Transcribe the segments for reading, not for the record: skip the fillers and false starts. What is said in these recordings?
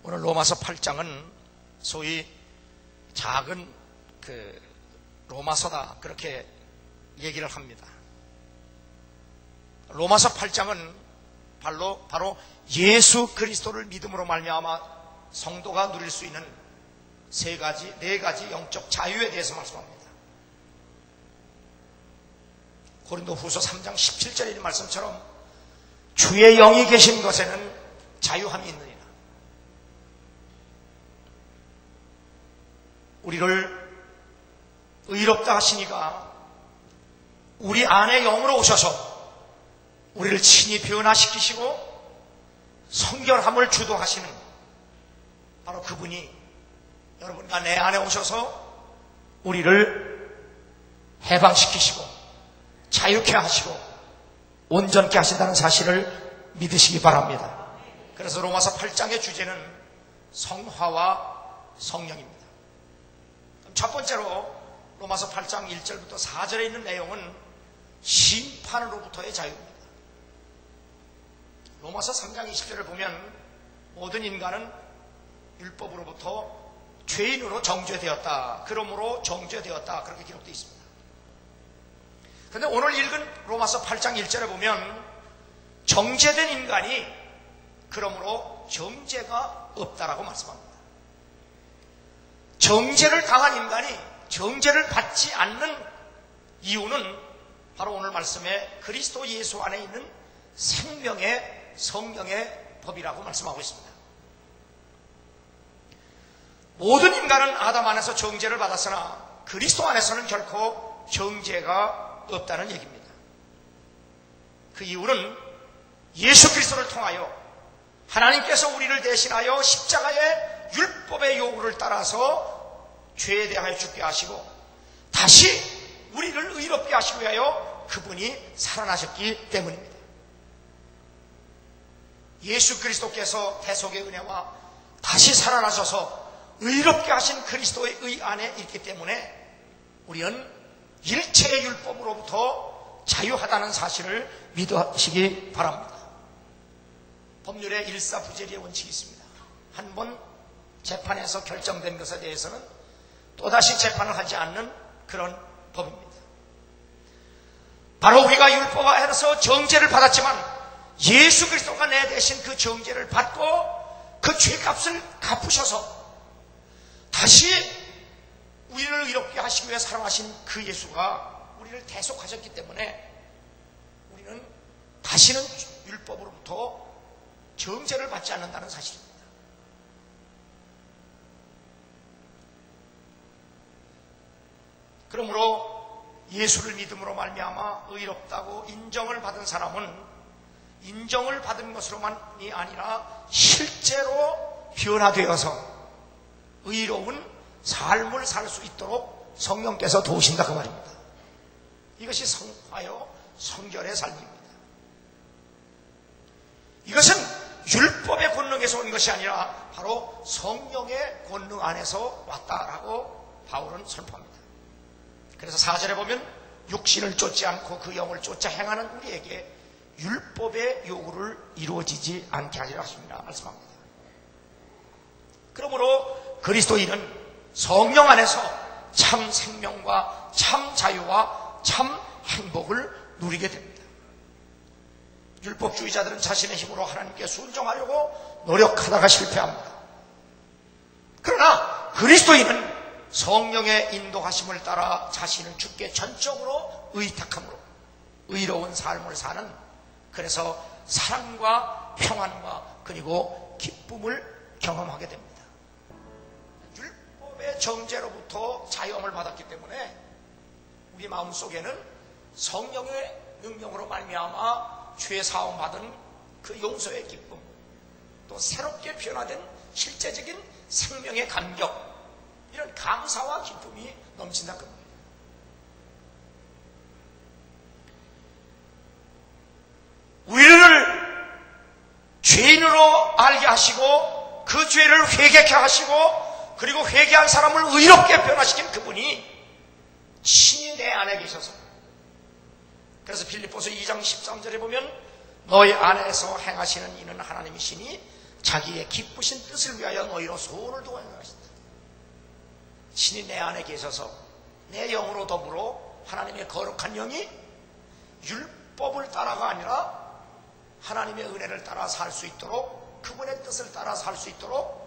오늘 로마서 8장은 소위 작은 로마서다, 그렇게 얘기를 합니다. 로마서 8장은 바로 예수 그리스도를 믿음으로 말미암아 성도가 누릴 수 있는 네 가지 영적 자유에 대해서 말씀합니다. 고린도후서 3장 17절에 있는 말씀처럼 주의 영이 계신 것에는 자유함이 있느니라. 우리를 의롭다 하시니가 우리 안에 영으로 오셔서 우리를 친히 변화시키시고 성결함을 주도하시는 바로 그분이 여러분과 내 안에 오셔서 우리를 해방시키시고 자유케 하시고 온전케 하신다는 사실을 믿으시기 바랍니다. 그래서 로마서 8장의 주제는 성화와 성령입니다. 첫 번째로 로마서 8장 1절부터 4절에 있는 내용은 심판으로부터의 자유입니다. 로마서 3장 20절을 보면 모든 인간은 율법으로부터 죄인으로 정죄되었다, 그러므로 정죄되었다, 그렇게 기록되어 있습니다. 그런데 오늘 읽은 로마서 8장 1절에 보면 정죄된 인간이 그러므로 정죄가 없다라고 말씀합니다. 정죄를 당한 인간이 정죄를 받지 않는 이유는 바로 오늘 말씀에 그리스도 예수 안에 있는 생명의 성령의 법이라고 말씀하고 있습니다. 모든 인간은 아담 안에서 정죄를 받았으나 그리스도 안에서는 결코 정죄가 없다는 얘기입니다. 그 이유는 예수 그리스도를 통하여 하나님께서 우리를 대신하여 십자가의 율법의 요구를 따라서 죄에 대하여 죽게 하시고 다시 우리를 의롭게 하시기 위하여 그분이 살아나셨기 때문입니다. 예수 그리스도께서 대속의 은혜와 다시 살아나셔서 의롭게 하신 그리스도의 의 안에 있기 때문에 우리는 일체의 율법으로부터 자유하다는 사실을 믿으시기 바랍니다. 법률에 일사부재리의 원칙이 있습니다. 한번 재판에서 결정된 것에 대해서는 또다시 재판을 하지 않는 그런 법입니다. 바로 우리가 율법 아래서 정죄를 받았지만 예수 그리스도가 내 대신 그 정죄를 받고 그 죄값을 갚으셔서 다시 우리를 의롭게 하시기 위해 살아나신 그 예수가 우리를 대속하셨기 때문에 우리는 다시는 율법으로부터 정죄를 받지 않는다는 사실입니다. 그러므로 예수를 믿음으로 말미암아 의롭다고 인정을 받은 사람은 인정을 받은 것으로만이 아니라 실제로 변화되어서 의로운 삶을 살 수 있도록 성령께서 도우신다, 그 말입니다. 이것이 성화요 성결의 삶입니다. 이것은 율법의 권능에서 온 것이 아니라 바로 성령의 권능 안에서 왔다라고 바울은 선포합니다. 그래서 4절에 보면 육신을 쫓지 않고 그 영을 쫓아 행하는 우리에게 율법의 요구를 이루어지지 않게 하리라 하십니다. 말씀합니다. 그러므로 그리스도인은 성령 안에서 참 생명과 참 자유와 참 행복을 누리게 됩니다. 율법주의자들은 자신의 힘으로 하나님께 순종하려고 노력하다가 실패합니다. 그러나 그리스도인은 성령의 인도하심을 따라 자신을 주께 전적으로 의탁함으로 의로운 삶을 사는, 그래서 사랑과 평안과 그리고 기쁨을 경험하게 됩니다. 율법의 정죄로부터 자유함을 받았기 때문에 우리 마음속에는 성령의 능력으로 말미암아 죄 사함 받은 그 용서의 기쁨, 또 새롭게 변화된 실제적인 생명의 감격, 이런 감사와 기쁨이 넘친다 그 말입니다. 우리를 죄인으로 알게 하시고 그 죄를 회개케 하시고 그리고 회개한 사람을 의롭게 변화시킨 그분이 친히 내 안에 계셔서, 그래서 빌립보서 2장 13절에 보면 너희 안에서 행하시는 이는 하나님이시니 자기의 기쁘신 뜻을 위하여 너희로 소원을 두고 있는 것이다. 신이 내 안에 계셔서 내 영으로 더불어 하나님의 거룩한 영이 율법을 따라가 아니라 하나님의 은혜를 따라 살 수 있도록, 그분의 뜻을 따라 살 수 있도록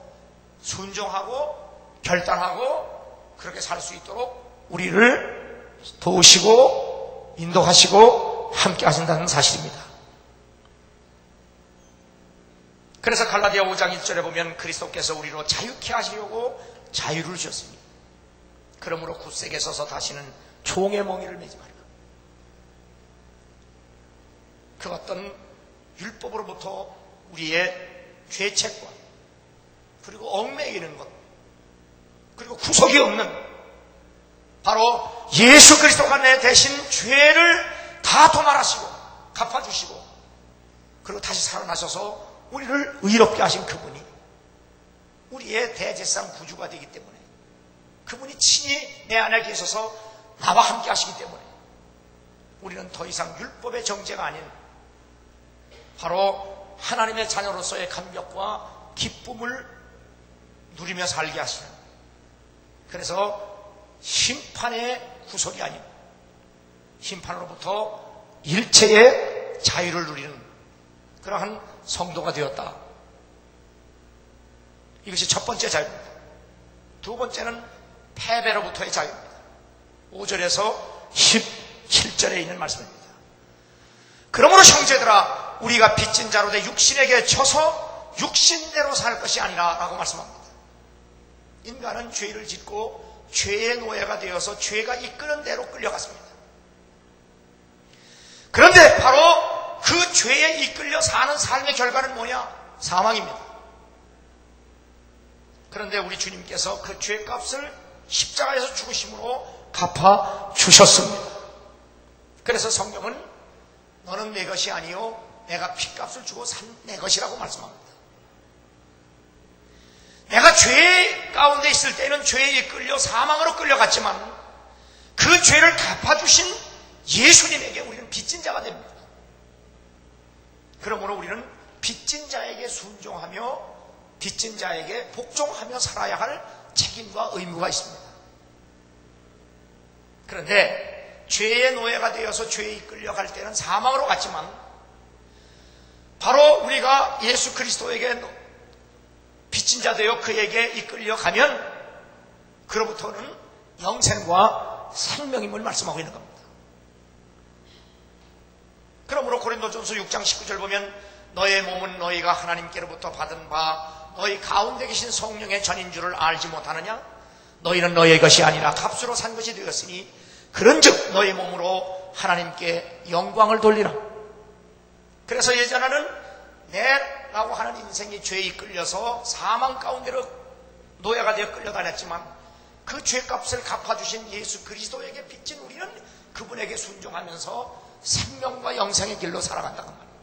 순종하고 결단하고 그렇게 살 수 있도록 우리를 도우시고 인도하시고 함께 하신다는 사실입니다. 그래서 갈라디아 5장 1절에 보면 그리스도께서 우리로 자유케 하시려고 자유를 주셨습니다. 그러므로 굳세게 서서 다시는 종의 멍에를 매지 말라. 그 어떤 율법으로부터 우리의 죄책과 그리고 얽매이는 것 그리고 구속이 없는 바로 예수 그리스도가 내 대신 죄를 다 도말하시고 갚아주시고 그리고 다시 살아나셔서 우리를 의롭게 하신 그분이 우리의 대제사장 구주가 되기 때문에 그분이 친히 내 안에 계셔서 나와 함께 하시기 때문에 우리는 더 이상 율법의 정죄가 아닌 바로 하나님의 자녀로서의 감격과 기쁨을 누리며 살게 하시는, 그래서 심판의 구속이 아닌 심판으로부터 일체의 자유를 누리는 그러한 성도가 되었다. 이것이 첫 번째 자유입니다. 두 번째는 패배로부터의 자유입니다. 5절에서 17절에 있는 말씀입니다. 그러므로 형제들아 우리가 빚진 자로 돼 육신에게 져서 육신대로 살 것이 아니라 라고 말씀합니다. 인간은 죄를 짓고 죄의 노예가 되어서 죄가 이끄는 대로 끌려갔습니다. 그런데 바로 그 죄에 이끌려 사는 삶의 결과는 뭐냐? 사망입니다. 그런데 우리 주님께서 그 죄값을 십자가에서 죽으심으로 갚아주셨습니다. 그래서 성경은 너는 내 것이 아니요 내가 핏값을 주고 산 내 것이라고 말씀합니다. 내가 죄 가운데 있을 때는 죄에 이끌려 사망으로 끌려갔지만 그 죄를 갚아주신 예수님에게 우리는 빚진 자가 됩니다. 그러므로 우리는 빚진 자에게 순종하며 빚진 자에게 복종하며 살아야 할 책임과 의무가 있습니다. 그런데 죄의 노예가 되어서 죄에 이끌려갈 때는 사망으로 갔지만 바로 우리가 예수 그리스도에게 빚진 자 되어 그에게 이끌려가면 그로부터는 영생과 생명임을 말씀하고 있는 겁니다. 그러므로 고린도전서 6장 19절 보면 너의 몸은 너희가 하나님께로부터 받은 바 너희 가운데 계신 성령의 전인 줄을 알지 못하느냐? 너희는 너희의 것이 아니라 값으로 산 것이 되었으니 그런즉 너희 몸으로 하나님께 영광을 돌리라. 그래서 예전에는 내라고 하는 인생이 죄에 이끌려서 사망 가운데로 노예가 되어 끌려다녔지만 그 죄값을 갚아주신 예수 그리스도에게 빚진 우리는 그분에게 순종하면서 생명과 영생의 길로 살아간다고 말입니다.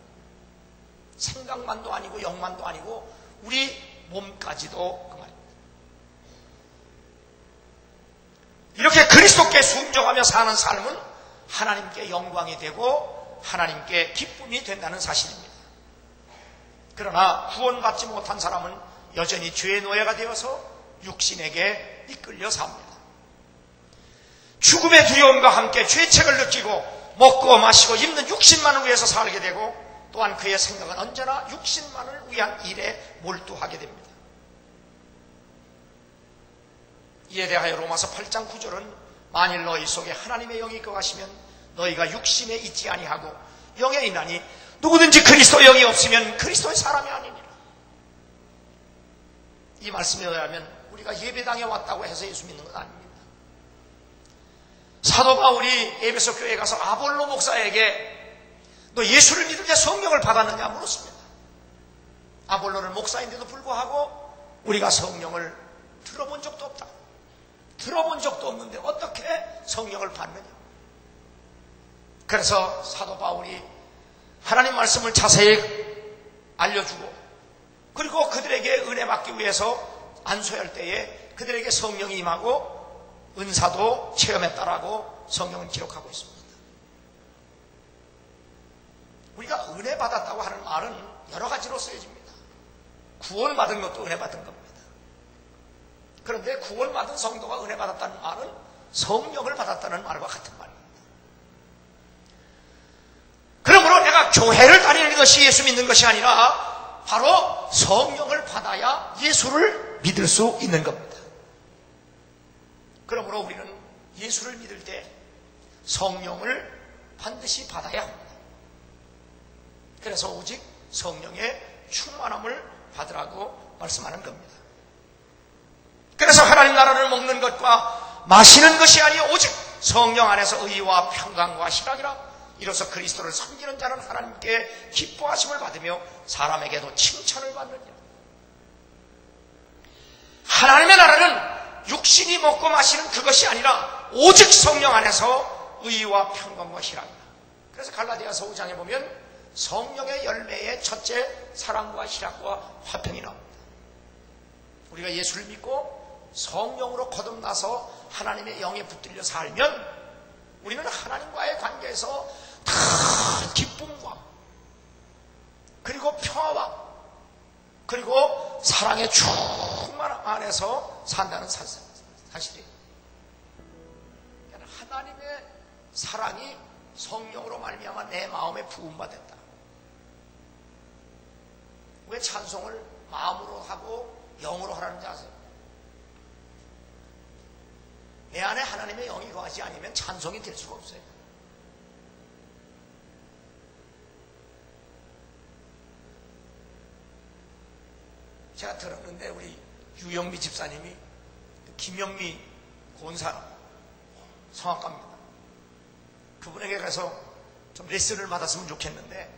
생각만도 아니고 영만도 아니고 우리 몸까지도 그 말입니다. 이렇게 그리스도께 순종하며 사는 삶은 하나님께 영광이 되고 하나님께 기쁨이 된다는 사실입니다. 그러나 구원받지 못한 사람은 여전히 죄의 노예가 되어서 육신에게 이끌려 삽니다. 죽음의 두려움과 함께 죄책을 느끼고 먹고 마시고 입는 육신만을 위해서 살게 되고 또한 그의 생각은 언제나 육신만을 위한 일에 몰두하게 됩니다. 이에 대하여 로마서 8장 9절은 만일 너희 속에 하나님의 영이 거하시면 너희가 육신에 있지 아니하고 영에 있나니 누구든지 그리스도 영이 없으면 그리스도의 사람이 아니니라. 이 말씀에 의하면 우리가 예배당에 왔다고 해서 예수 믿는 건 아닙니다. 사도 바울이 에베소 교회에 가서 아볼로 목사에게 너 예수를 믿을 때 성령을 받았느냐 물었습니다. 아볼로는 목사인데도 불구하고 우리가 성령을 들어본 적도 없다. 들어본 적도 없는데 어떻게 성령을 받느냐. 그래서 사도 바울이 하나님 말씀을 자세히 알려주고 그리고 그들에게 은혜 받기 위해서 안수할 때에 그들에게 성령이 임하고 은사도 체험했다라고 성경은 기록하고 있습니다. 우리가 은혜 받았다고 하는 말은 여러 가지로 쓰여집니다. 구원받은 것도 은혜 받은 겁니다. 그런데 구원받은 성도가 은혜 받았다는 말은 성령을 받았다는 말과 같은 말입니다. 그러므로 내가 교회를 다니는 것이 예수 믿는 것이 아니라 바로 성령을 받아야 예수를 믿을 수 있는 겁니다. 그러므로 우리는 예수를 믿을 때 성령을 반드시 받아야 합니다. 그래서 오직 성령의 충만함을 받으라고 말씀하는 겁니다. 그래서 하나님 나라를 먹는 것과 마시는 것이 아니요 오직 성령 안에서 의와 평강과 희락이라 이로써 그리스도를 섬기는 자는 하나님께 기뻐하심을 받으며 사람에게도 칭찬을 받느니라. 하나님의 나라는 육신이 먹고 마시는 그것이 아니라 오직 성령 안에서 의와 평강과 희락이라. 그래서 갈라디아서 5장에 보면 성령의 열매의 첫째 사랑과 희락과 화평이 나옵니다. 우리가 예수를 믿고 성령으로 거듭나서 하나님의 영에 붙들려 살면 우리는 하나님과의 관계에서 다 기쁨과 그리고 평화와 그리고 사랑의 충만함 안에서 산다는 사실이에요. 하나님의 사랑이 성령으로 말미암아 내 마음에 부음받았다. 왜 찬송을 마음으로 하고 영으로 하라는지 아세요? 내 안에 하나님의 영이 거하지 않으면 찬송이 될 수가 없어요. 제가 들었는데 우리 유영미 집사님이 김영미 권사 성악가입니다. 그분에게 가서 좀 레슨을 받았으면 좋겠는데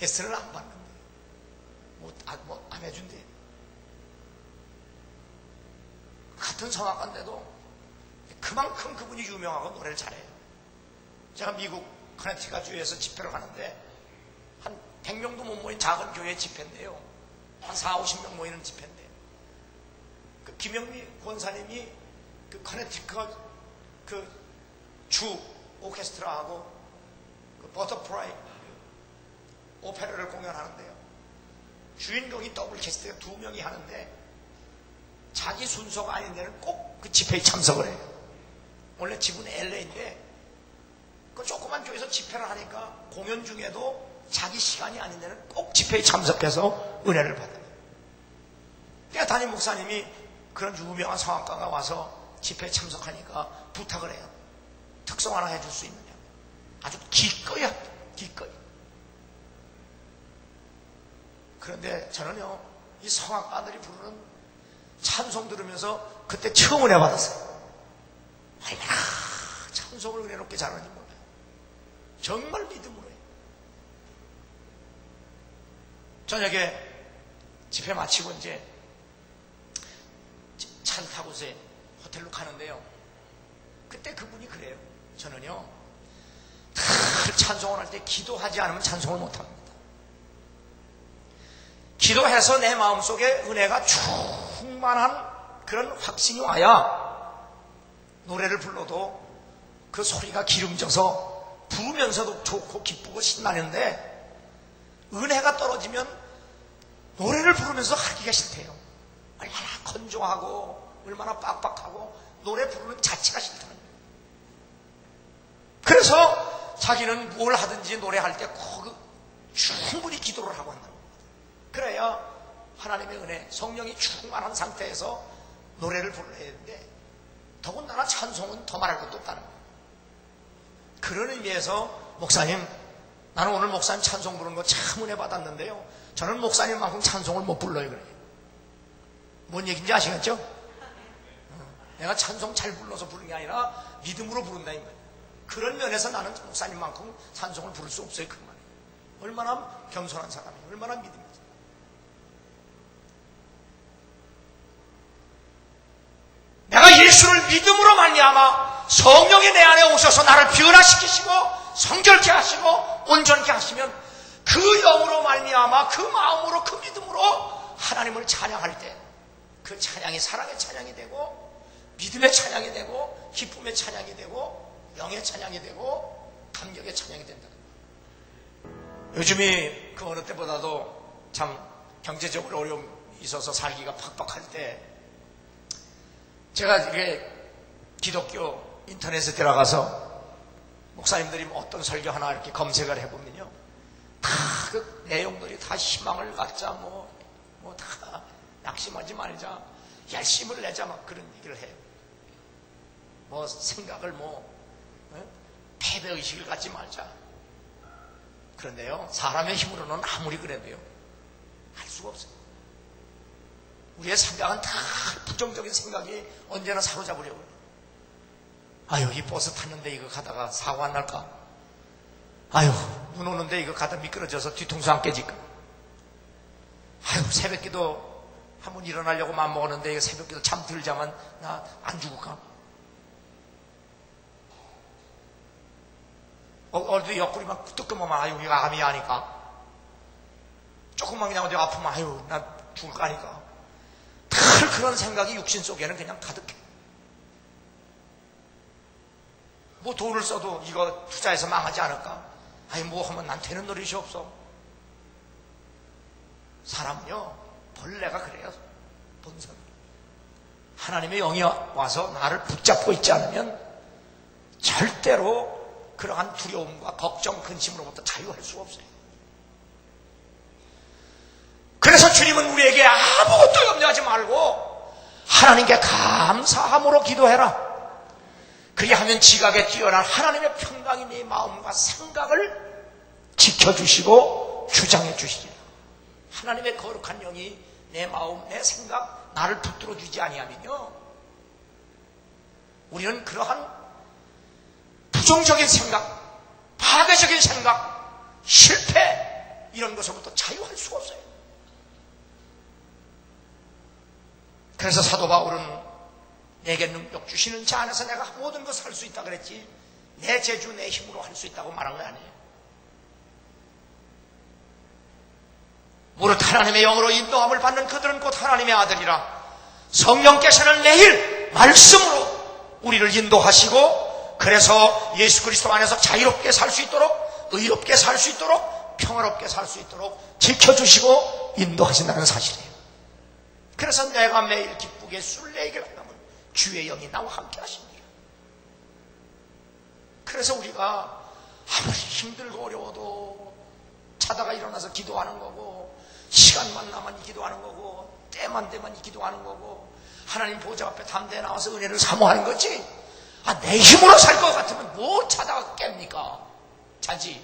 레슨을 안 받는데 안 해준대. 같은 성악가인데도 그만큼 그분이 유명하고 노래를 잘해요. 제가 미국 커네티컷주에서 집회를 가는데 한 100명도 못 모인 작은 교회 집회인데요. 한 40-50명 모이는 집회인데 그 김영미 권사님이 그 커네티컷 그 주 오케스트라하고 그 버터프라이 오페라를 공연하는데요. 주인공이 더블 캐스트가 2명이 하는데 자기 순서가 아닌 데는 꼭 그 집회에 참석을 해요. 원래 집은 LA인데 그 조그만 교회에서 집회를 하니까 공연 중에도 자기 시간이 아닌 데는 꼭 집회에 참석해서 은혜를 받아요. 그러니까 담임 목사님이 그런 유명한 성악가가 와서 집회에 참석하니까 부탁을 해요. 특성 하나 해줄 수 있느냐. 아주 기꺼이 합니다. 기꺼이. 그런데 저는요 이 성악가들이 부르는 찬송 들으면서 그때 처음 은혜 받았어요. 얼마나 찬송을 은혜롭게 잘하는지 몰라요. 정말 믿음으로 해요. 저녁에 집회 마치고 이제 차를 타고 이제 호텔로 가는데요. 그때 그분이 그래요. 저는요 늘 찬송을 할 때 기도하지 않으면 찬송을 못합니다. 기도해서 내 마음속에 은혜가 충만한 그런 확신이 와야 노래를 불러도 그 소리가 기름져서 부르면서도 좋고 기쁘고 신나는데 은혜가 떨어지면 노래를 부르면서 하기가 싫대요. 얼마나 건조하고 얼마나 빡빡하고 노래 부르는 자체가 싫다는 거예요. 그래서 자기는 뭘 하든지 노래할 때 꼭 충분히 기도를 하고 한다는 겁니다. 그래야 하나님의 은혜, 성령이 충만한 상태에서 노래를 불러야 되는데 더군다나 찬송은 더 말할 것도 없다는 거예요. 그런 의미에서 목사님, 나는 오늘 목사님 찬송 부르는 거 참 은혜 받았는데요. 저는 목사님만큼 찬송을 못 불러요. 그래요. 뭔 얘기인지 아시겠죠? 내가 찬송 잘 불러서 부르는 게 아니라 믿음으로 부른다 이 말이에요. 그런 면에서 나는 목사님만큼 찬송을 부를 수 없어요. 그 말이에요. 얼마나 겸손한 사람이에요. 얼마나 믿음이죠. 내가 예수를 믿음으로 말미암아 성령이 내 안에 오셔서 나를 변화시키시고 성결케 하시고 온전케 하시면 그 영으로 말미암아 그 마음으로 그 믿음으로 하나님을 찬양할 때 그 찬양이 사랑의 찬양이 되고 믿음의 찬양이 되고 기쁨의 찬양이 되고 영의 찬양이 되고 감격의 찬양이 된다. 요즘이 그 어느 때보다도 참 경제적으로 어려움이 있어서 살기가 팍팍할 때 제가 이렇게 기독교 인터넷에 들어가서 목사님들이 어떤 설교 하나 이렇게 검색을 해보면요, 다 그 내용들이 다 희망을 갖자, 다 낙심하지 말자, 열심을 내자, 막 그런 얘기를 해요. 생각을 패배의식을 갖지 말자. 그런데요, 사람의 힘으로는 아무리 그래도요, 할 수가 없어요. 우리의 생각은 다 부정적인 생각이 언제나 사로잡으려고요. 아유, 이 버스 탔는데 이거 가다가 사고 안 날까? 아유, 눈 오는데 이거 가다 미끄러져서 뒤통수 안 깨질까? 아유, 새벽기도 한번 일어나려고 마음먹었는데 이거 새벽기도 잠 들자만 나 안 죽을까? 어디 옆구리만 뜨끔하면 아유, 이거 암이 아니까? 조금만 그냥 어디 아프면 아유, 나 죽을까 하니까? 늘 그런 생각이 육신 속에는 그냥 가득해. 돈을 써도 이거 투자해서 망하지 않을까? 아니, 하면 난 되는 노릇이 없어. 사람은요, 본래가 그래요. 본성. 하나님의 영이 와서 나를 붙잡고 있지 않으면 절대로 그러한 두려움과 걱정, 근심으로부터 자유할 수가 없어요. 그래서 주님은 우리에게 아무것도 염려하지 말고 하나님께 감사함으로 기도해라. 그리하면 지각에 뛰어난 하나님의 평강이 네 마음과 생각을 지켜주시고 주장해 주시리라. 하나님의 거룩한 영이 내 마음, 내 생각, 나를 붙들어 주지 아니하면요, 우리는 그러한 부정적인 생각, 파괴적인 생각, 실패, 이런 것으로부터 자유할 수가 없어요. 그래서 사도 바울은 내게 능력 주시는 자 안에서 내가 모든 것을 할 수 있다 그랬지, 내 재주, 내 힘으로 할 수 있다고 말한 거 아니에요. 무릇 하나님의 영으로 인도함을 받는 그들은 곧 하나님의 아들이라. 성령께서는 매일 말씀으로 우리를 인도하시고, 그래서 예수 그리스도 안에서 자유롭게 살 수 있도록, 의롭게 살 수 있도록, 평화롭게 살 수 있도록 지켜주시고 인도하신다는 사실이에요. 그래서 내가 매일 기쁘게 술래에게 가면 주의 영이 나와 함께 하십니다. 그래서 우리가 아무리 힘들고 어려워도 자다가 일어나서 기도하는 거고, 시간만 나면 기도하는 거고, 때만 되면 기도하는 거고, 하나님 보좌 앞에 담대에 나와서 은혜를 사모하는 거지. 내 힘으로 살 것 같으면 뭐 자다가 깹니까? 자지.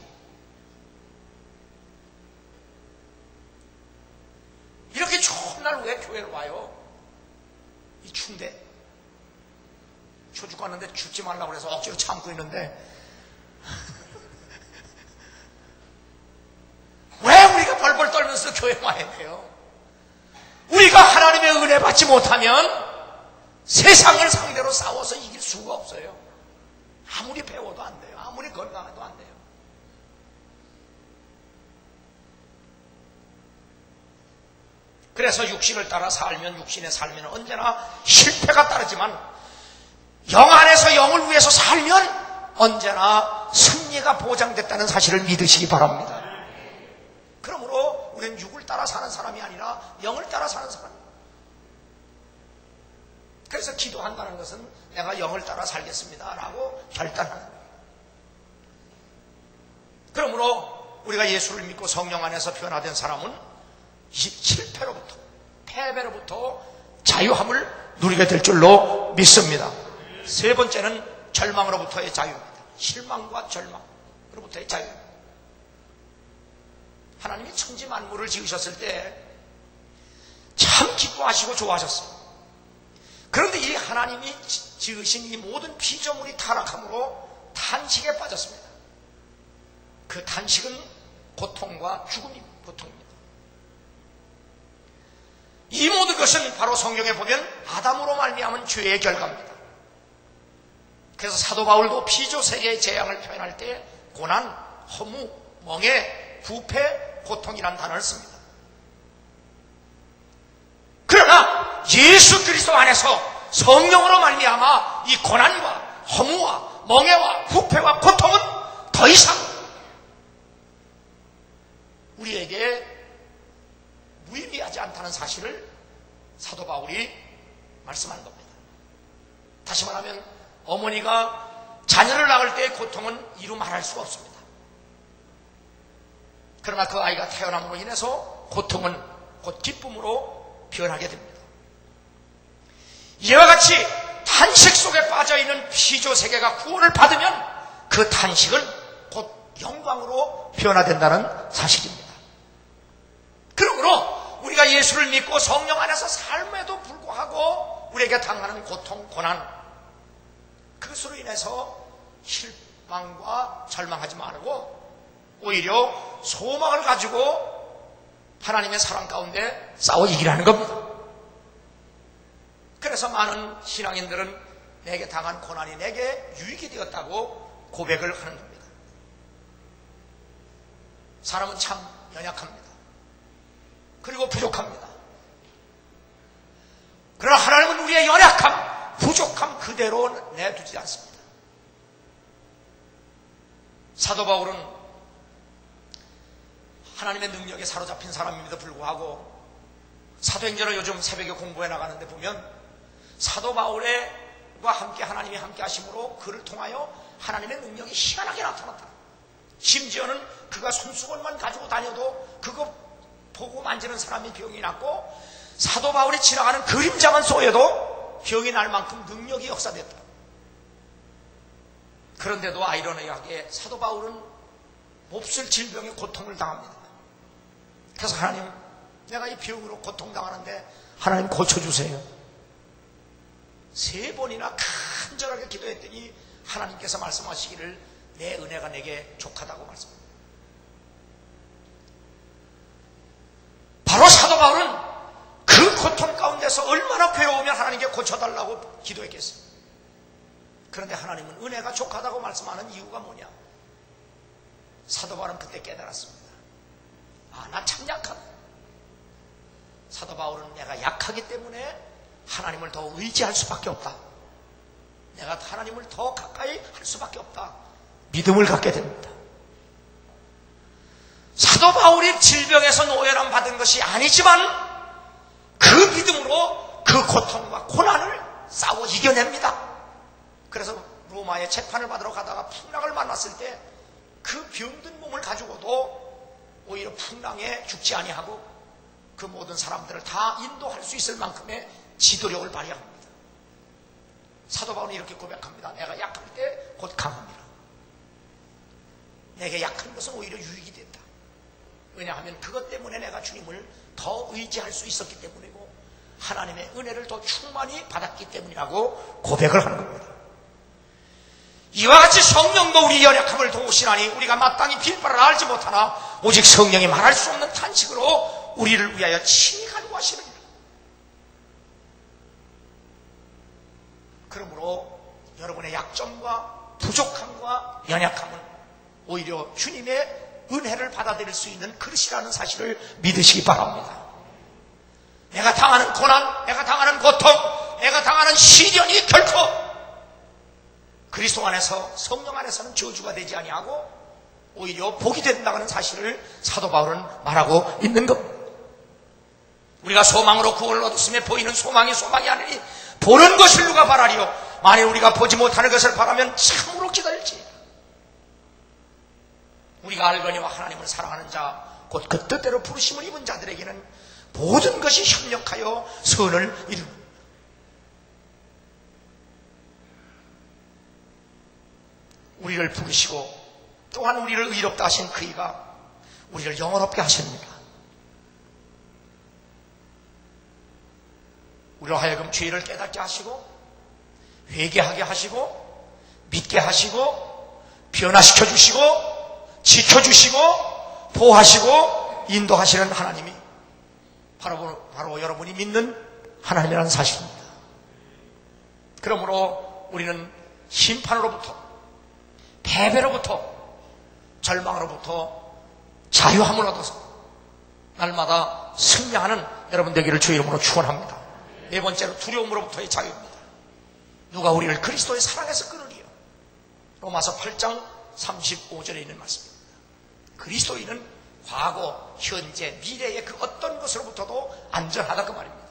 이렇게 좋은 날 왜 교회를 와요? 이 추운데. 저 죽었는데 죽지 말라고 그래서 억지로 참고 있는데 왜 우리가 벌벌 떨면서 교회 와야 돼요? 우리가 하나님의 은혜 받지 못하면 세상을 상대로 싸워서 이길 수가 없어요. 아무리 배워도 안 돼요. 아무리 건강해도 안 돼요. 그래서 육신을 따라 살면, 육신의 삶에는 언제나 실패가 따르지만 영 안에서 영을 위해서 살면 언제나 승리가 보장됐다는 사실을 믿으시기 바랍니다. 그러므로 우리는 육을 따라 사는 사람이 아니라 영을 따라 사는 사람입니다. 그래서 기도한다는 것은 내가 영을 따라 살겠습니다 라고 결단하는 거예요. 그러므로 우리가 예수를 믿고 성령 안에서 변화된 사람은 실패로부터, 패배로부터 자유함을 누리게 될 줄로 믿습니다. 세 번째는 절망으로부터의 자유입니다. 실망과 절망으로부터의 자유. 하나님이 천지 만물을 지으셨을 때 참 기뻐하시고 좋아하셨어요. 그런데 이 하나님이 지으신 이 모든 피조물이 타락함으로 탄식에 빠졌습니다. 그 탄식은 고통과 죽음입니다. 고통입니다. 이 모든 것은 바로 성경에 보면 아담으로 말미암은 죄의 결과입니다. 그래서 사도 바울도 피조 세계의 재앙을 표현할 때 고난, 허무, 멍해, 부패, 고통이라는 단어를 씁니다. 그러나 예수 그리스도 안에서 성령으로 말미암아 이 고난과 허무와 멍해와 부패와 고통은 더 이상 우리에게 무의미하지 않다는 사실을 사도 바울이 말씀하는 겁니다. 다시 말하면 어머니가 자녀를 낳을 때의 고통은 이루 말할 수가 없습니다. 그러나 그 아이가 태어남으로 인해서 고통은 곧 기쁨으로 변하게 됩니다. 이와 같이 탄식 속에 빠져있는 피조세계가 구원을 받으면 그 탄식은 곧 영광으로 변화된다는 사실입니다. 그러므로 우리가 예수를 믿고 성령 안에서 삶에도 불구하고 우리에게 당하는 고통, 고난, 그것으로 인해서 실망과 절망하지 말고 오히려 소망을 가지고 하나님의 사랑 가운데 싸워 이기라는 겁니다. 그래서 많은 신앙인들은 내게 당한 고난이 내게 유익이 되었다고 고백을 하는 겁니다. 사람은 참 연약합니다. 그리고 부족합니다. 그러나 하나님은 우리의 연약함, 부족함 그대로 내두지 않습니다. 사도 바울은 하나님의 능력에 사로잡힌 사람임에도 불구하고 사도행전을 요즘 새벽에 공부해 나가는데 보면 사도 바울과 함께 하나님이 함께 하심으로 그를 통하여 하나님의 능력이 희한하게 나타났다. 심지어는 그가 손수건만 가지고 다녀도 그거 보고 만지는 사람이 병이 났고 사도 바울이 지나가는 그림자만 쏘여도 병이 날 만큼 능력이 역사됐다. 그런데도 아이러니하게 사도 바울은 몹쓸 질병의 고통을 당합니다. 그래서 하나님, 내가 이 병으로 고통당하는데 하나님 고쳐주세요. 3번이나 간절하게 기도했더니 하나님께서 말씀하시기를 내 은혜가 내게 족하다고 말씀합니다. 바로 사도 바울은 그 고통 가운데서 얼마나 괴로우면 하나님께 고쳐달라고 기도했겠어요. 그런데 하나님은 은혜가 족하다고 말씀하는 이유가 뭐냐? 사도 바울은 그때 깨달았습니다. 나 참 약하다. 사도 바울은 내가 약하기 때문에 하나님을 더 의지할 수밖에 없다. 내가 하나님을 더 가까이 할 수밖에 없다. 믿음을 갖게 됩니다. 사도 바울이 질병에서 노예람 받은 것이 아니지만 그 믿음으로 그 고통과 고난을 싸워 이겨냅니다. 그래서 로마에 재판을 받으러 가다가 풍랑을 만났을 때 그 병든 몸을 가지고도 오히려 풍랑에 죽지 아니하고 그 모든 사람들을 다 인도할 수 있을 만큼의 지도력을 발휘합니다. 사도 바울은 이렇게 고백합니다. 내가 약할 때 곧 강합니다. 내게 약한 것은 오히려 유익이 된다. 왜냐하면 그것 때문에 내가 주님을 더 의지할 수 있었기 때문이고 하나님의 은혜를 더 충만히 받았기 때문이라고 고백을 하는 겁니다. 이와 같이 성령도 우리 연약함을 도우시나니 우리가 마땅히 빌 바를 알지 못하나 오직 성령이 말할 수 없는 탄식으로 우리를 위하여 친히 간구하시느니라. 그러므로 여러분의 약점과 부족함과 연약함은 오히려 주님의 은혜를 받아들일 수 있는 그릇이라는 사실을 믿으시기 바랍니다. 내가 당하는 고난, 내가 당하는 고통, 내가 당하는 시련이 결코 그리스도 안에서 성령 안에서는 저주가 되지 아니하고 오히려 복이 된다는 사실을 사도 바울은 말하고 있는 겁니다. 우리가 소망으로 구원을 얻었으며 보이는 소망이 아니니 보는 것을 누가 바라리요? 만일 우리가 보지 못하는 것을 바라면 참으로 기다릴지. 우리가 알거니와 하나님을 사랑하는 자, 곧 그 뜻대로 부르심을 입은 자들에게는 모든 것이 협력하여 선을 이루는. 우리를 부르시고 또한 우리를 의롭다 하신 그이가 우리를 영원롭게 하십니다. 우리로 하여금 죄를 깨닫게 하시고 회개하게 하시고 믿게 하시고 변화시켜 주시고 지켜주시고 보호하시고 인도하시는 하나님이 바로 여러분이 믿는 하나님이라는 사실입니다. 그러므로 우리는 심판으로부터 패배로부터 절망으로부터 자유함을 얻어서 날마다 승리하는 여러분 되기를 주의 이름으로 축원합니다. 네 번째로 두려움으로부터의 자유입니다. 누가 우리를 그리스도의 사랑에서 끊으리요? 로마서 8장 35절에 있는 말씀입니다. 그리스도인은 과거, 현재, 미래의 그 어떤 것으로부터도 안전하다 그 말입니다.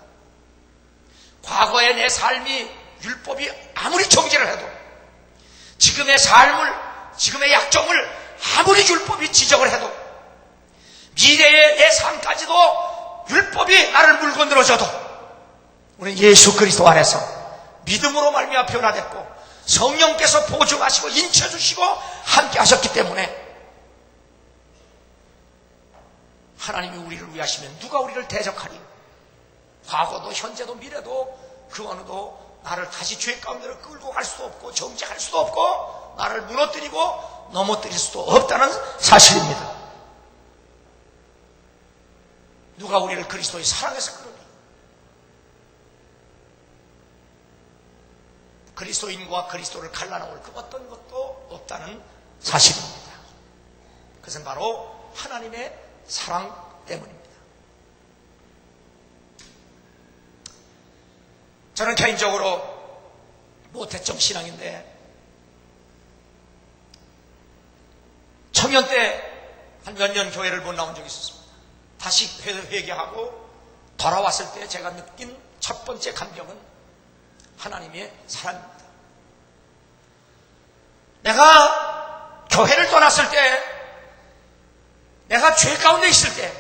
과거의 내 삶이 율법이 아무리 정죄를 해도 지금의 삶을, 지금의 약점을 아무리 율법이 지적을 해도 미래의 내 삶까지도 율법이 나를 물건들어줘도 우리는 예수 그리스도 안에서 믿음으로 말미암아 변화됐고 성령께서 보증하시고 인쳐주시고 함께 하셨기 때문에 하나님이 우리를 위하시면 누가 우리를 대적하리? 과거도 현재도 미래도 그 어느도 나를 다시 죄 가운데로 끌고 갈 수도 없고 정죄할 수도 없고 나를 무너뜨리고 넘어뜨릴 수도 없다는 사실입니다. 누가 우리를 그리스도의 사랑해서 그러니? 그리스도인과 그리스도를 갈라놓을 그 어떤 것도 없다는 사실입니다. 그것은 바로 하나님의 사랑 때문입니다. 저는 개인적으로 모태점 신앙인데 청년 때 한 몇 년 교회를 못 나온 적이 있었습니다. 다시 회개하고 돌아왔을 때 제가 느낀 첫 번째 감격은 하나님의 사랑입니다. 내가 교회를 떠났을 때, 내가 죄 가운데 있을 때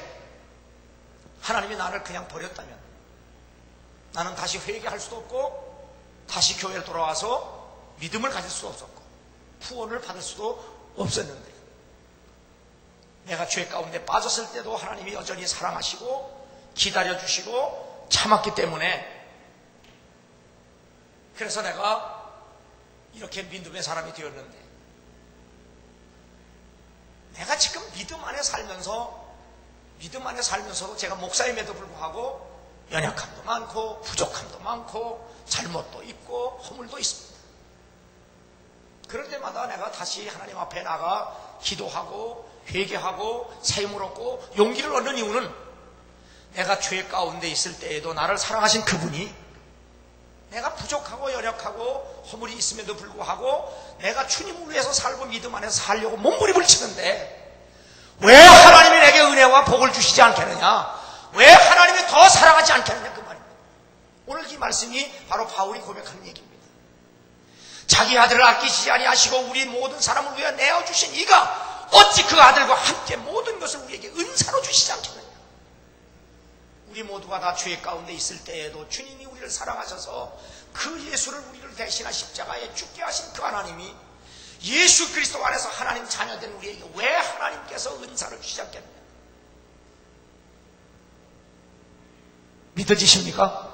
하나님이 나를 그냥 버렸다면 나는 다시 회개할 수도 없고 다시 교회에 돌아와서 믿음을 가질 수도 없었고 구원을 받을 수도 없었는데 내가 죄 가운데 빠졌을 때도 하나님이 여전히 사랑하시고 기다려주시고 참았기 때문에 그래서 내가 이렇게 믿음의 사람이 되었는데 내가 지금 믿음 안에 살면서도 제가 목사임에도 불구하고 연약함도 많고 부족함도 많고 잘못도 있고 허물도 있습니다. 그럴 때마다 내가 다시 하나님 앞에 나가 기도하고 회개하고 새 힘을 얻고 용기를 얻는 이유는 내가 죄 가운데 있을 때에도 나를 사랑하신 그분이 내가 부족하고 연약하고 허물이 있음에도 불구하고 내가 주님을 위해서 살고 믿음 안에서 살려고 몸부림을 치는데 왜 하나님이 내게 은혜와 복을 주시지 않겠느냐? 왜 하나님이 더 사랑하지 않겠느냐? 그 말입니다. 오늘 이 말씀이 바로 바울이 고백하는 얘기입니다. 자기 아들을 아끼시지 아니하시고 우리 모든 사람을 위해 내어주신 이가 어찌 그 아들과 함께 모든 것을 우리에게 은사로 주시지 않겠느냐? 우리 모두가 다 죄 가운데 있을 때에도 주님이 우리를 사랑하셔서 그 예수를 우리를 대신한 십자가에 죽게 하신 그 하나님이 예수 그리스도 안에서 하나님 자녀된 우리에게 왜 하나님께서 은사를 주시지 않겠느냐? 믿어지십니까?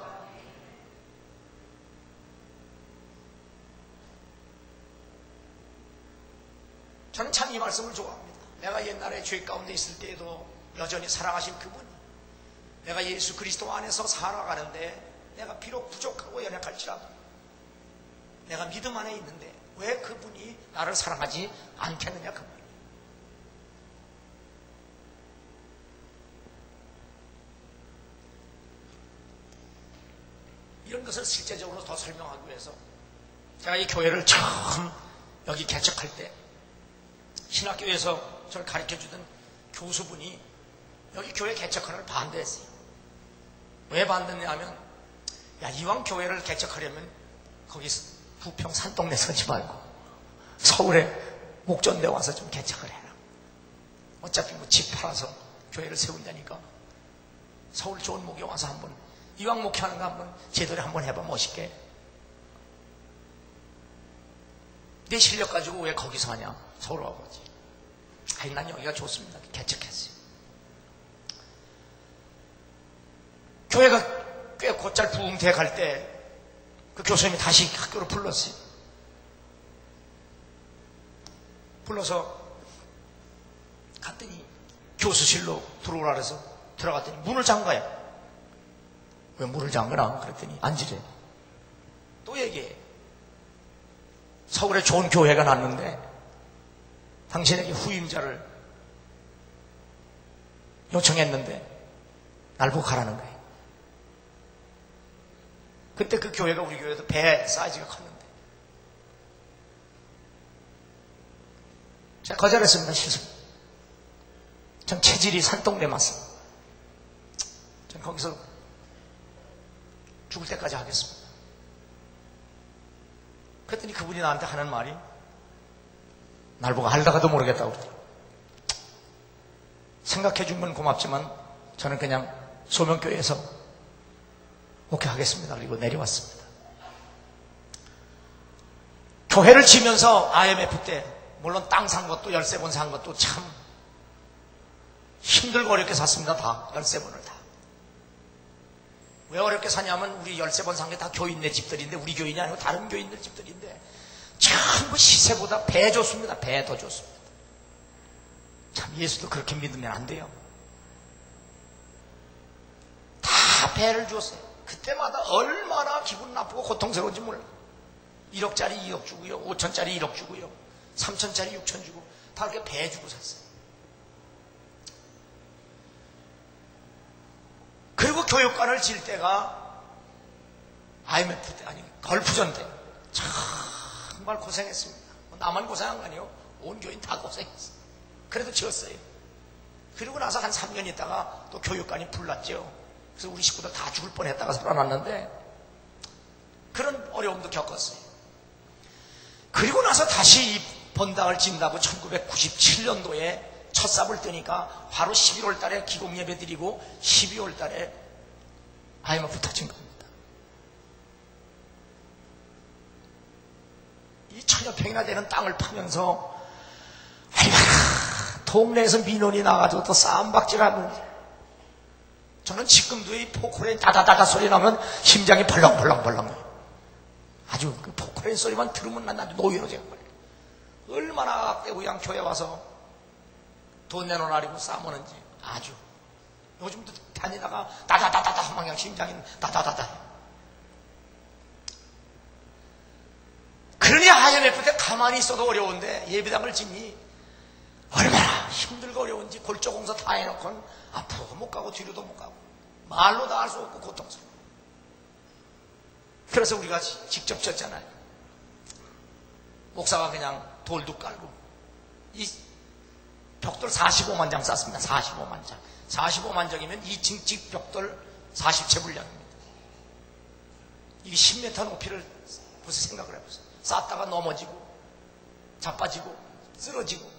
저는 참 이 말씀을 좋아합니다. 내가 옛날에 죄 가운데 있을 때에도 여전히 사랑하신 그분이 내가 예수 그리스도 안에서 살아가는데 내가 비록 부족하고 연약할지라도 내가 믿음 안에 있는데 왜 그분이 나를 사랑하지 않겠느냐 그 말이에요. 이런 것을 실제적으로 더 설명하기 위해서 제가 이 교회를 처음 여기 개척할 때 신학교에서 저를 가르쳐주던 교수분이 여기 교회 개척하는 걸 반대했어요. 왜 반대했냐면 야 이왕 교회를 개척하려면 거기 부평 산동네 서지 말고 서울에 목전대 와서 좀 개척을 해라. 어차피 뭐 집 팔아서 교회를 세운다니까 서울 좋은 목에 와서 한번 이왕 목회하는 거 한번 제대로 한번 해봐 멋있게. 내 실력 가지고 왜 거기서 하냐? 서울 와보지. 아니 난 여기가 좋습니다. 개척했어요. 교회가 꽤 곧잘 부흥돼 갈 때 그 교수님이 다시 학교로 불렀어요. 불러서 갔더니 교수실로 들어오라 그래서 들어갔더니 문을 잠가요. 왜 문을 잠그나? 그랬더니 앉으래. 또 얘기해. 서울에 좋은 교회가 났는데 당신에게 후임자를 요청했는데 날 보고 가라는 거예요. 그때 그 교회가 우리 교회도 배 사이즈가 컸는데 제가 거절했습니다. 실수. 전 체질이 산동네 맞습니다. 전 거기서 죽을 때까지 하겠습니다. 그랬더니 그분이 나한테 하는 말이, 날 보고 알다가도 모르겠다고 그러더라고요. 생각해 준 건 고맙지만 저는 그냥 소명교회에서 오케이 하겠습니다. 그리고 내려왔습니다. 교회를 지면서 IMF 때 물론 땅 산 것도 13번 산 것도 참 힘들고 어렵게 샀습니다. 다 13번을 다. 왜 어렵게 사냐면 우리 13번 산 게 다 교인네 집들인데, 우리 교인이 아니고 다른 교인들 집들인데 전부 시세보다 배 좋습니다. 배 더 좋습니다. 참 예수도 그렇게 믿으면 안 돼요. 다 배를 줬어요. 그때마다 얼마나 기분 나쁘고 고통스러운지 몰라요. 1억짜리 2억 주고요, 5천짜리 1억 주고요, 3천짜리 6천 주고 다 그렇게 배 주고 샀어요. 그리고 교육관을 질 때가 IMF 때 아니 걸프전 때 정말 고생했습니다. 나만 고생한 거 아니에요. 온 교인 다 고생했어요. 그래도 지었어요. 그리고 나서 한 3년 있다가 또 교육관이 불났죠. 그래서 우리 식구들 다 죽을 뻔했다가 살아났는데 그런 어려움도 겪었어요. 그리고 나서 다시 이 본당을 짓는다고 1997년도에 첫 삽을 뜨니까 바로 11월 달에 기공 예배 드리고 12월 달에 IMF 터진 겁니다. 이 1000여 평이나 되는 땅을 파면서 얼마나 동네에서 민원이 나가지고 또 싸움박질하는지. 저는 지금도 이 포크레인 다다다다 소리 나면 심장이 벌렁벌렁벌렁해요. 아주 그 포크레인 소리만 들으면 난 아주 노이로져버려요. 얼마나 악대고 그냥 교회 와서 돈 내놓으라고 싸우는지. 아주 요즘도 다니다가 다다다다다 하면 그냥 심장이 다다다다. 그러니 IMF 때 가만히 있어도 어려운데 예배당을 짓니 얼마나 힘들고 어려운지. 골조공사 다 해놓고는 앞으로도 못 가고 뒤로도 못 가고 말로 다 할 수 없고 고통스러워. 그래서 우리가 직접 졌잖아요. 목사가 그냥 돌도 깔고 이 벽돌 45만 장 쌌습니다. 45만 장. 45만 장이면 2층 집 벽돌 40채 분량입니다. 이게 10m 높이를 벌써 생각을 해보세요. 쌌다가 넘어지고 자빠지고 쓰러지고.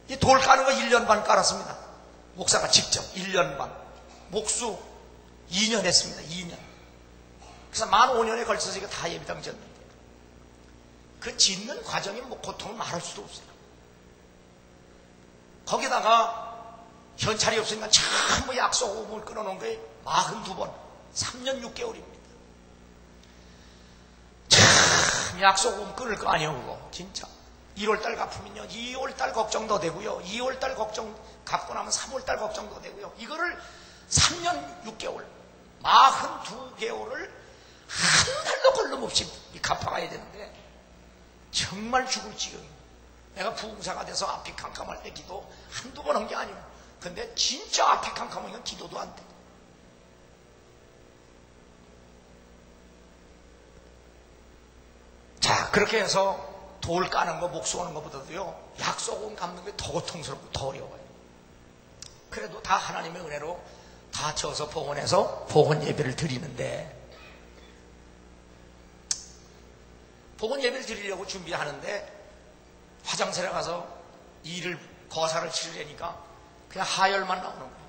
이 돌 까는 거 1년 반 깔았습니다. 목사가 직접 1년 반. 목수 2년 했습니다. 2년. 그래서 만 5년에 걸쳐서 이거 다 예배당 졌는데 그 짓는 과정이 뭐 고통을 말할 수도 없어요. 거기다가 현찰이 없으니까 전부 약속금을 끊어놓은 거에 42번 3년 6개월입니다. 참 약속금 끊을 거 아니에요. 그거 진짜 1월달 갚으면요 2월달 걱정도 되고요, 2월달 걱정 갚고 나면 3월달 걱정도 되고요. 이거를 3년 6개월 42개월을 한 달도 걸림없이 갚아가야 되는데 정말 죽을 지경입니다. 내가 부흥사가 돼서 앞이 캄캄할 때 기도 한두 번 한 게 아니에요. 근데 진짜 앞이 캄캄하면 기도도 안 돼. 자, 그렇게 해서 돌 까는 거, 목수 오는 것보다도요 약속은 갚는 게 더 고통스럽고 더 어려워요. 그래도 다 하나님의 은혜로 다 져서 봉헌해서 봉헌 예배를 드리는데, 봉헌 예배를 드리려고 준비하는데 화장실에 가서 일을 거사를 치르려니까 그냥 하열만 나오는 거예요.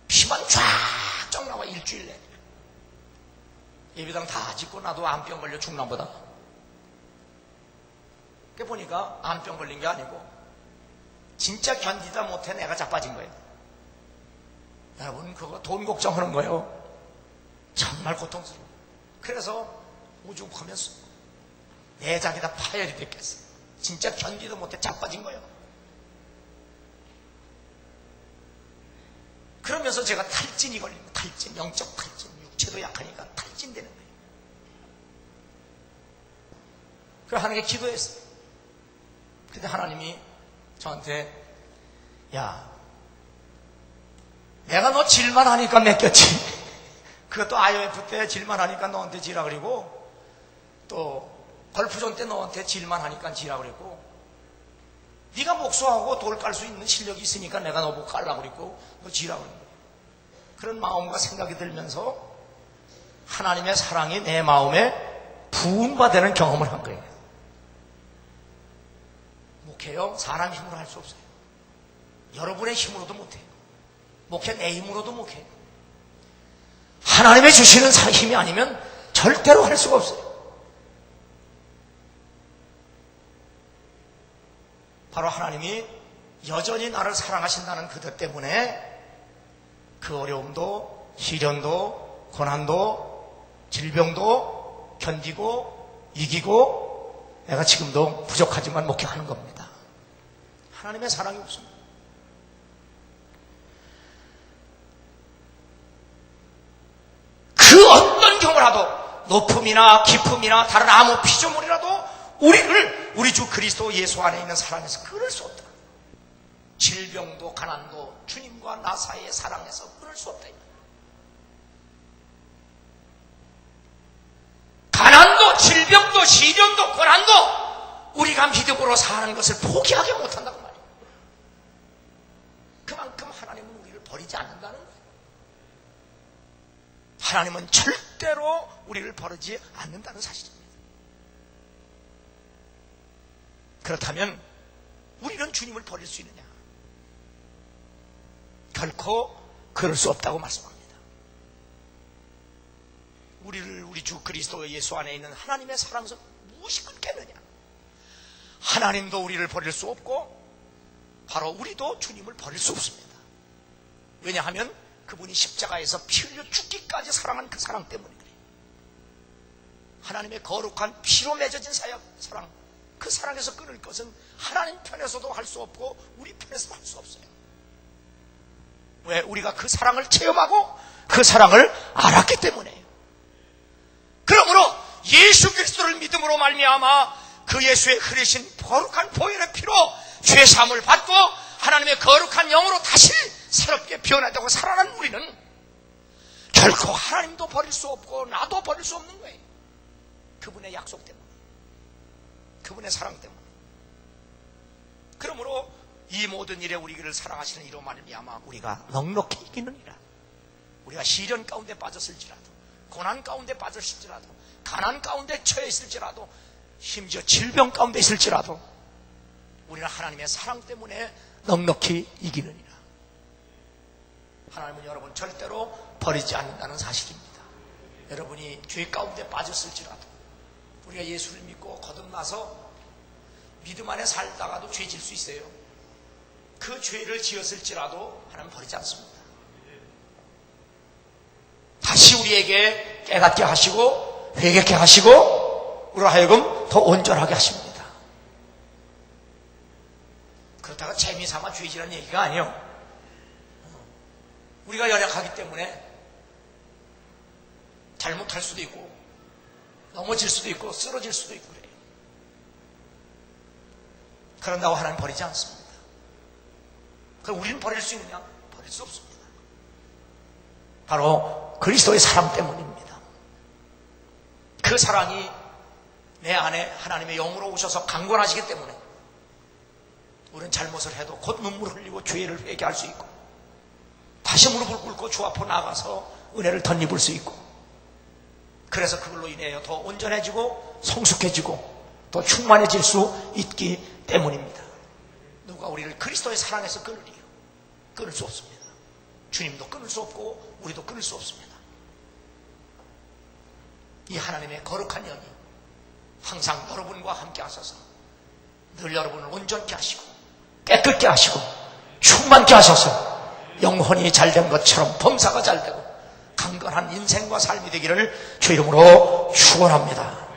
피만 쫙쫙 나와. 일주일 내에 예배당 다 짓고 나도 암병 걸려 죽나 보다. 그게 보니까 암병 걸린 게 아니고 진짜 견디다 못해 내가 자빠진 거예요. 여러분 그거 돈 걱정하는 거예요. 정말 고통스러워. 그래서 오죽하면서 내장이 다 파열이 됐겠어. 진짜 견디도 못해 자빠진 거예요. 그러면서 제가 탈진이 걸립니다. 탈진, 영적 탈진. 육체도 약하니까 탈진되는 거예요. 그래서 하나님께 기도했어요. 근데 하나님이 저한테 야, 내가 너 질만 하니까 맡겼지. 그것도 IMF 때 질만 하니까 너한테 지라 그리고 또 골프존 때 너한테 질만 하니까 지라 그랬고, 네가 목수하고 돌 깔 수 있는 실력이 있으니까 내가 너 보고 깔라고 그랬고, 너 지라 그랬고. 그런 마음과 생각이 들면서 하나님의 사랑이 내 마음에 부흥과 되는 경험을 한 거예요. 목회요, 사람 힘으로 할 수 없어요. 여러분의 힘으로도 못해요. 목회 내 힘으로도 못해요. 하나님의 주시는 힘이 아니면 절대로 할 수가 없어요. 바로 하나님이 여전히 나를 사랑하신다는 그것 때문에 그 어려움도, 시련도, 고난도, 질병도 견디고 이기고 내가 지금도 부족하지만 목회하는 겁니다. 하나님의 사랑이 없습니다. 그 어떤 경우를 하도, 높음이나 깊음이나 다른 아무 피조물이라도 우리를 우리 주 그리스도 예수 안에 있는 사랑에서 끊을 수 없다. 질병도 가난도 주님과 나 사이의 사랑에서 끊을 수 없다. 가난도 질병도 시련도 고난도 우리가 믿음으로 사는 것을 포기하지 못한다고 말이에요. 그만큼 하나님은 우리를 버리지 않는다는 거예요. 하나님은 절대로 우리를 버리지 않는다는 사실입니다. 그렇다면 우리는 주님을 버릴 수 있느냐? 결코 그럴 수 없다고 말씀합니다. 우리를 우리 주 그리스도 예수 안에 있는 하나님의 사랑에서 무엇이 끊겠느냐? 하나님도 우리를 버릴 수 없고 바로 우리도 주님을 버릴 수 없습니다. 왜냐하면 그분이 십자가에서 피 흘려 죽기까지 사랑한 그 사랑 때문에 그래요. 하나님의 거룩한 피로 맺어진 사랑, 그 사랑에서 끊을 것은 하나님 편에서도 할 수 없고 우리 편에서도 할 수 없어요. 왜? 우리가 그 사랑을 체험하고 그 사랑을 알았기 때문에요. 그러므로 예수 그리스도를 믿음으로 말미암아 그 예수의 흐르신 거룩한 보혈의 피로 죄사함을 받고 하나님의 거룩한 영으로 다시 새롭게 변화되고 살아난 우리는 결코 하나님도 버릴 수 없고 나도 버릴 수 없는 거예요. 그분의 약속 때문에, 그분의 사랑 때문에. 그러므로 이 모든 일에 우리를 사랑하시는 이로 말미암아 우리가 넉넉히 이기느니라. 우리가 시련 가운데 빠졌을지라도, 고난 가운데 빠졌을지라도, 가난 가운데 처해 있을지라도, 심지어 질병 가운데 있을지라도 우리는 하나님의 사랑 때문에 넉넉히 이기느니라. 하나님은 여러분 절대로 버리지 않는다는 사실입니다. 여러분이 죄 가운데 빠졌을지라도, 우리가 예수를 믿고 거듭나서 믿음 안에 살다가도 죄 질 수 있어요. 그 죄를 지었을지라도 하나님 버리지 않습니다. 다시 우리에게 깨닫게 하시고 회개케 하시고 우리로 하여금 더 온전하게 하십니다. 그렇다가 재미삼아 죄지라는 얘기가 아니에요. 우리가 연약하기 때문에 잘못할 수도 있고 넘어질 수도 있고 쓰러질 수도 있고 그래요. 그런다고 하나님 버리지 않습니다. 그럼 우리는 버릴 수 있느냐? 버릴 수 없습니다. 바로 그리스도의 사랑 때문입니다. 그 사랑이 내 안에 하나님의 영으로 오셔서 강권하시기 때문에 우리는 잘못을 해도 곧 눈물을 흘리고 죄를 회개할 수 있고 다시 무릎을 꿇고 주 앞으로 나가서 은혜를 덧입을 수 있고, 그래서 그걸로 인해 더 온전해지고 성숙해지고 더 충만해질 수 있기 때문입니다. 누가 우리를 그리스도의 사랑에서 끊으리요? 끊을 수 없습니다. 주님도 끊을 수 없고 우리도 끊을 수 없습니다. 이 하나님의 거룩한 영이 항상 여러분과 함께 하셔서 늘 여러분을 온전케 하시고 깨끗게 하시고 충만케 하셔서 영혼이 잘된 것처럼 범사가 잘되고 강건한 인생과 삶이 되기를 주 이름으로 축원합니다.